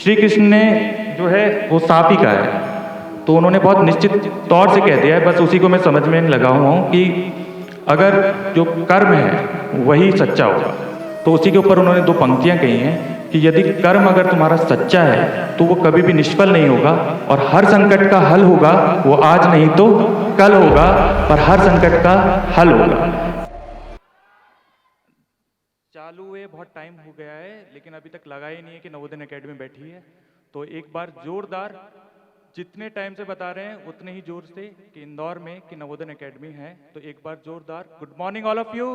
श्री कृष्ण ने जो है वो सांप ही कहा है, तो उन्होंने बहुत निश्चित तौर से कह दिया है, बस उसी को मैं समझ में लगा हुआ हूँ कि अगर जो कर्म है वही सच्चा होगा। तो उसी के ऊपर उन्होंने दो पंक्तियां कही हैं कि यदि कर्म अगर तुम्हारा सच्चा है तो वो कभी भी निष्फल नहीं होगा और हर संकट का हल होगा, वो आज नहीं तो कल होगा, पर हर संकट का हल होगा। चालू हुए बहुत टाइम हो गया है लेकिन अभी तक लगा ही नहीं है कि नवोदय एकेडमी बैठी है, तो एक बार जोरदार, जितने टाइम से बता रहे हैं उतने ही जोर से कि इंदौर में कि नवोदय एकेडमी है, तो एक बार जोरदार good morning all of you.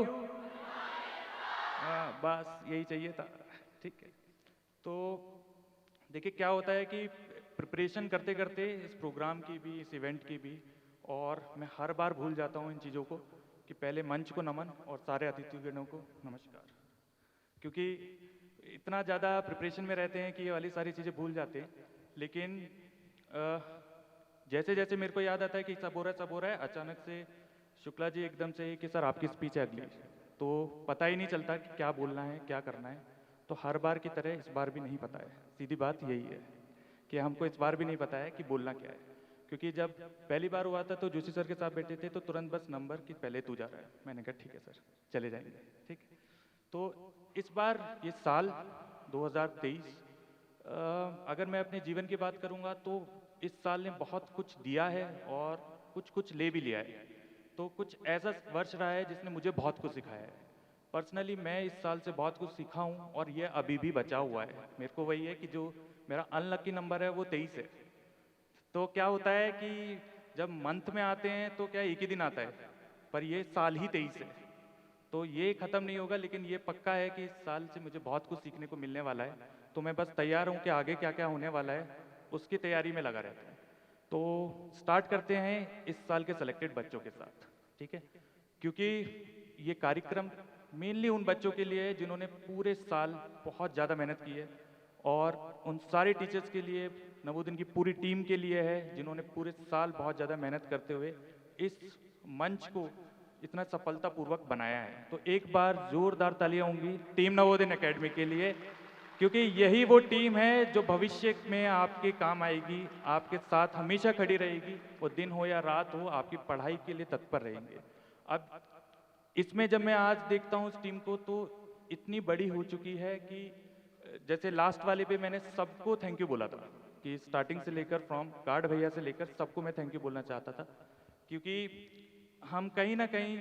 बस यही चाहिए था, ठीक है। तो देखिए क्या होता है कि प्रिपरेशन करते करते इस प्रोग्राम की भी, इस इवेंट की भी, और मैं हर बार भूल जाता हूँ इन चीज़ों को कि पहले मंच को नमन और सारे अतिथिगणों को नमस्कार, क्योंकि इतना ज़्यादा प्रिपरेशन में रहते हैं कि ये वाली सारी चीज़ें भूल जाते हैं। लेकिन जैसे जैसे मेरे को याद आता है कि सब हो रहा है, अचानक से शुक्ला जी एकदम से कि सर आपकी स्पीच है अगली, तो पता ही नहीं चलता कि क्या बोलना है, क्या करना है। तो हर बार की तरह इस बार भी नहीं पता है, सीधी बात यही है कि हमको इस बार भी नहीं पता है कि बोलना क्या है। क्योंकि जब पहली बार हुआ था तो जोशी सर के साथ बैठे थे तो तुरंत बस नंबर कि पहले तू जा रहा है, मैंने कहा ठीक है सर चले जाएंगे, ठीक। तो इस बार ये साल 2023, अगर मैं अपने जीवन की बात करूंगा तो इस साल ने बहुत कुछ दिया है और कुछ कुछ ले भी लिया है। तो कुछ ऐसा वर्ष रहा है जिसने मुझे बहुत कुछ सिखाया है। पर्सनली मैं इस साल से बहुत कुछ सीखा हूँ और ये अभी भी बचा हुआ है। मेरे को वही है कि जो मेरा अनलकी नंबर है वो 23 है। तो क्या होता है कि जब मंथ में आते हैं तो क्या एक ही दिन आता है, पर ये साल ही 23 है, तो ये खत्म नहीं होगा। लेकिन ये पक्का है कि इस साल से मुझे बहुत कुछ सीखने को मिलने वाला है, तो मैं बस तैयार हूँ कि आगे क्या क्या होने वाला है उसकी तैयारी में लगा रहता हूँ। तो स्टार्ट करते हैं इस साल के सेलेक्टेड बच्चों के साथ, ठीक है। क्योंकि ये कार्यक्रम मेनली उन बच्चों के लिए है जिन्होंने पूरे साल बहुत ज़्यादा मेहनत की है, और उन सारे टीचर्स के लिए, नवोदय की पूरी टीम के लिए है जिन्होंने पूरे साल बहुत ज़्यादा मेहनत करते हुए इस मंच को इतना सफलतापूर्वक बनाया है। तो एक बार जोरदार तालियां होंगी टीम नवोदय एकेडमी के लिए, क्योंकि यही वो टीम है जो भविष्य में आपके काम आएगी, आपके साथ हमेशा खड़ी रहेगी, वो दिन हो या रात हो आपकी पढ़ाई के लिए तत्पर रहेंगे। अब इसमें जब मैं आज देखता हूँ इस टीम को तो इतनी बड़ी हो चुकी है कि जैसे लास्ट वाले पे मैंने सबको थैंक यू बोला था कि स्टार्टिंग से लेकर फ्रॉम गार्ड भैया से लेकर सबको मैं थैंक यू बोलना चाहता था, क्योंकि हम कहीं ना कहीं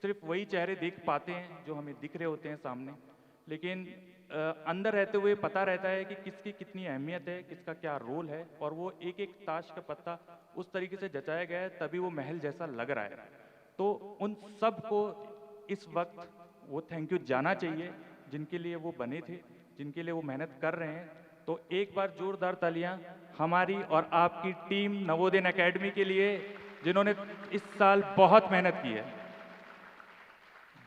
सिर्फ वही चेहरे देख पाते हैं जो हमें दिख रहे होते हैं सामने, लेकिन अंदर रहते हुए पता रहता है कि किसकी कितनी अहमियत है, किसका क्या रोल है, और वो एक एक ताश का पत्ता उस तरीके से जचाया गया है तभी वो महल जैसा लग रहा है। तो उन सब को इस वक्त वो थैंक यू जाना चाहिए जिनके लिए वो बने थे, जिनके लिए वो मेहनत कर रहे हैं। तो एक बार जोरदार तालियां हमारी और आपकी टीम नवोदय एकेडमी के लिए जिन्होंने इस साल बहुत मेहनत की है।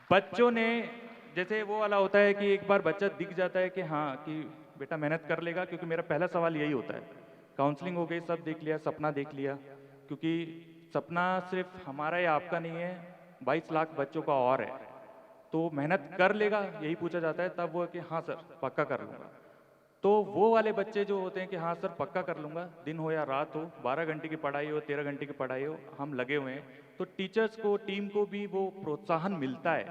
बच्चों ने, जैसे वो वाला होता है कि एक बार बच्चा दिख जाता है कि हाँ कि बेटा मेहनत कर लेगा, क्योंकि मेरा पहला सवाल यही होता है। काउंसलिंग हो गई, सब देख लिया, सपना देख लिया, क्योंकि सपना सिर्फ हमारा या आपका नहीं है, 22 लाख बच्चों का और है। तो मेहनत कर लेगा यही पूछा जाता है, तब वो कि हाँ सर पक्का कर लूँगा। तो वो वाले बच्चे जो होते हैं कि हाँ सर पक्का कर लूँगा, दिन हो या रात हो, 12 घंटे की पढ़ाई हो, 13 घंटे की पढ़ाई हो, हम लगे हुए हैं। तो टीचर्स को, टीम को भी वो प्रोत्साहन मिलता है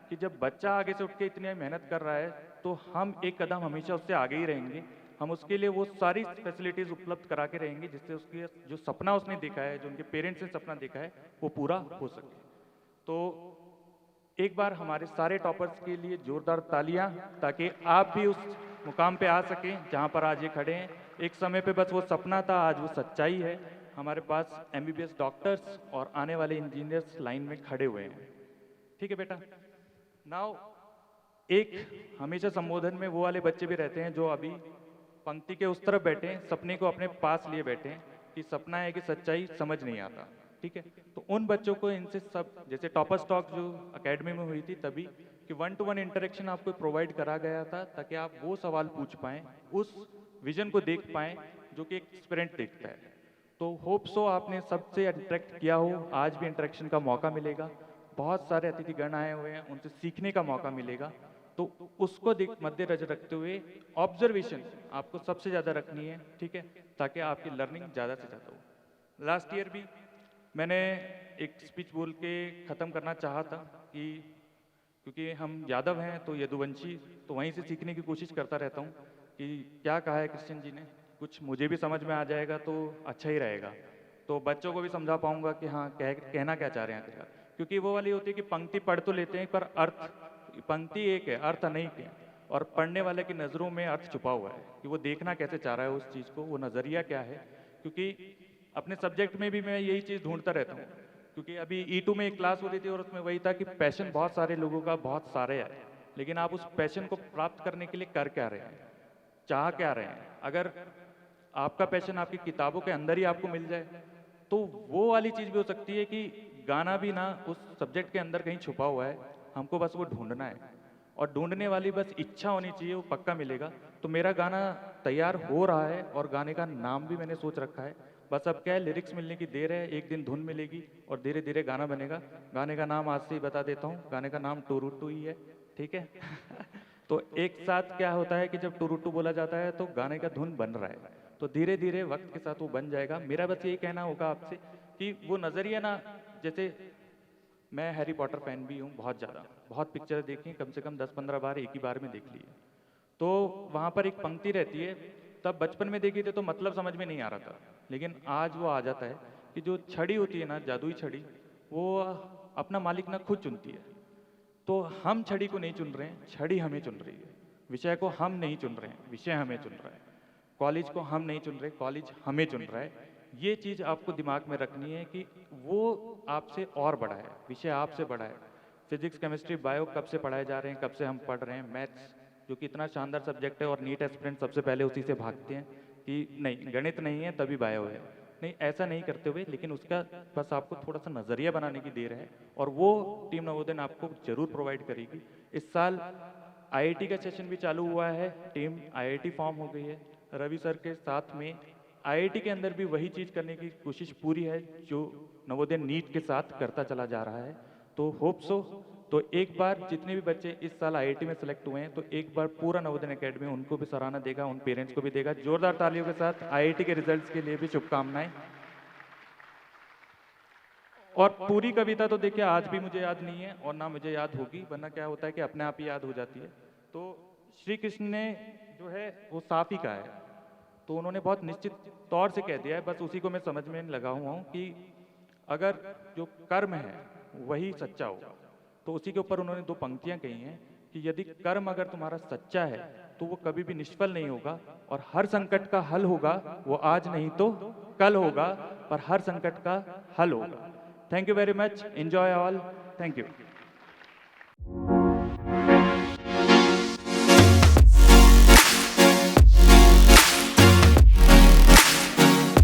कि जब बच्चा आगे से उठ के इतनी मेहनत कर रहा है तो हम एक कदम हमेशा उससे आगे ही रहेंगे। हम उसके लिए वो सारी फैसिलिटीज़ उपलब्ध करा के रहेंगे जिससे उसके जो सपना उसने देखा है, जो उनके पेरेंट्स ने सपना देखा है, वो पूरा हो सके। तो एक बार हमारे सारे टॉपर्स के लिए जोरदार तालियां, ताकि आप भी उस मुकाम पे आ सकें जहां पर आज ये खड़े हैं। एक समय पे बस वो सपना था, आज वो सच्चाई है। हमारे पास एमबीबीएस डॉक्टर्स और आने वाले इंजीनियर्स लाइन में खड़े हुए हैं, ठीक है बेटा। नाउ एक हमेशा संबोधन में वो वाले बच्चे भी रहते हैं जो अभी पंक्ति के उस तरफ बैठे हैं, सपने को अपने पास लिए बैठे हैं कि सपना है कि सच्चाई समझ नहीं आता, ठीक है। तो उन बच्चों को इनसे सब, जैसे टॉपर स्टॉक जो एकेडमी में हुई थी तभी, कि 1-to-1 इंटरेक्शन आपको प्रोवाइड करा गया था ताकि आप वो सवाल पूछ पाएं, उस विजन को देख पाएं जो कि एक एस्पिरेंट देखता है। तो होप सो आपने सबसे इंटरेक्ट किया हो, आज भी इंटरेक्शन का मौका मिलेगा। बहुत सारे अतिथिगण आए हुए हैं, उनसे सीखने का मौका मिलेगा। तो उसको मध्य रखते हुए ऑब्जर्वेशन आपको सबसे ज़्यादा रखनी है, ठीक है, ताकि आपकी लर्निंग ज़्यादा से ज़्यादा हो। लास्ट ईयर भी मैंने एक स्पीच बोल के ख़त्म करना चाहा था कि क्योंकि हम यादव हैं तो यदुवंशी, तो वहीं से सीखने की कोशिश करता रहता हूँ कि क्या कहा है कृष्ण जी ने, कुछ मुझे भी समझ में आ जाएगा तो अच्छा ही रहेगा, तो बच्चों को भी समझा पाऊंगा कि हाँ कहना क्या चाह रहे हैं आखिरकार। क्योंकि वो वाली होती है कि पंक्ति पढ़ तो लेते हैं पर अर्थ, पंक्ति एक है अर्थ अनेक है, और पढ़ने वाले की नज़रों में अर्थ छुपा हुआ है कि वो देखना कैसे चाह रहा है उस चीज़ को, वो नज़रिया क्या है। क्योंकि अपने सब्जेक्ट में भी मैं यही चीज़ ढूंढता रहता हूँ। क्योंकि अभी E2 में एक क्लास हो रही थी और उसमें वही था कि पैशन बहुत सारे लोगों का बहुत सारे है, लेकिन आप उस पैशन को प्राप्त करने के लिए कर क्या रहे हैं, चाह क्या रहे हैं। अगर आपका पैशन आपकी किताबों के अंदर ही आपको मिल जाए तो वो वाली चीज़ भी हो सकती है कि गाना भी ना उस सब्जेक्ट के अंदर कहीं छुपा हुआ है, हमको बस वो ढूंढना है, और ढूंढने वाली बस इच्छा होनी चाहिए, वो पक्का मिलेगा। तो मेरा गाना तैयार हो रहा है और गाने का नाम भी मैंने सोच रखा है, बस अब क्या है लिरिक्स मिलने की देर है, एक दिन धुन मिलेगी और धीरे धीरे गाना बनेगा। गाने का नाम आज से ही बता देता हूँ, गाने का नाम टूरूटू ही है, ठीक है। तो एक साथ क्या होता है कि जब टूरूटू बोला जाता है तो गाने का धुन बन रहा है, तो धीरे धीरे वक्त के साथ वो बन जाएगा। मेरा बस यही कहना होगा आपसे कि वो नज़रिया ना, जैसे मैं हैरी पॉटर फैन भी हूँ बहुत ज़्यादा, बहुत पिक्चर देखी, कम से कम 10-15 बार एक ही बार में देख ली है। तो वहाँ पर एक पंक्ति रहती है, तब बचपन में देखी थी तो मतलब समझ में नहीं आ रहा था, लेकिन आज वो आ जाता है कि जो छड़ी होती है ना, जादुई छड़ी, वो अपना मालिक ना खुद चुनती है। तो हम छड़ी को नहीं चुन रहे हैं, छड़ी हमें चुन रही है। विषय को हम नहीं चुन रहे हैं, विषय हमें चुन रहा है। कॉलेज को हम नहीं चुन रहे, कॉलेज हमें चुन रहा है। ये चीज़ आपको दिमाग में रखनी है कि वो आपसे और बड़ा है, विषय आपसे बड़ा है। फिजिक्स केमिस्ट्री बायो कब से पढ़ाए जा रहे हैं, कब से हम पढ़ रहे हैं, मैथ्स जो कि इतना शानदार सब्जेक्ट है और नीट एस्पिरेंट सबसे पहले उसी से भागते हैं कि नहीं गणित नहीं है तभी बायो है। नहीं, ऐसा नहीं करते हुए, लेकिन उसका बस आपको थोड़ा सा नज़रिया बनाने की देर है, और वो टीम नवोदय आपको जरूर प्रोवाइड करेगी। इस साल IIT का सेशन भी चालू हुआ है, टीम IIT फॉर्म हो गई है रवि सर के साथ में। IIT के अंदर भी वही चीज़ करने की कोशिश पूरी है जो नवोदय नीट के साथ करता चला जा रहा है, तो होप सो। तो एक बार जितने भी बच्चे इस साल IIT में सेलेक्ट हुए हैं, तो एक बार पूरा नवोदय एकेडमी उनको भी सराहना देगा, उन पेरेंट्स को भी देगा। जोरदार तालियों के साथ IIT के रिजल्ट्स के लिए भी शुभकामनाएं। और पूरी कविता तो देखिए आज भी मुझे याद नहीं है और ना मुझे याद होगी, वरना क्या होता है कि अपने आप ही याद हो जाती है। तो श्री कृष्ण ने जो है वो साफ ही कहा है, तो उन्होंने बहुत निश्चित तौर से कह दिया है, बस उसी को मैं समझ में लगा हुआ हूँ कि अगर जो कर्म है वही सच्चा हो, तो उसी के ऊपर उन्होंने 2 पंक्तियां कही हैं कि यदि कर्म अगर तुम्हारा सच्चा है तो वो कभी भी निष्फल नहीं होगा, और हर संकट का हल होगा, वो आज नहीं तो कल होगा, पर हर संकट का हल होगा। Thank you very much, enjoy all, thank you.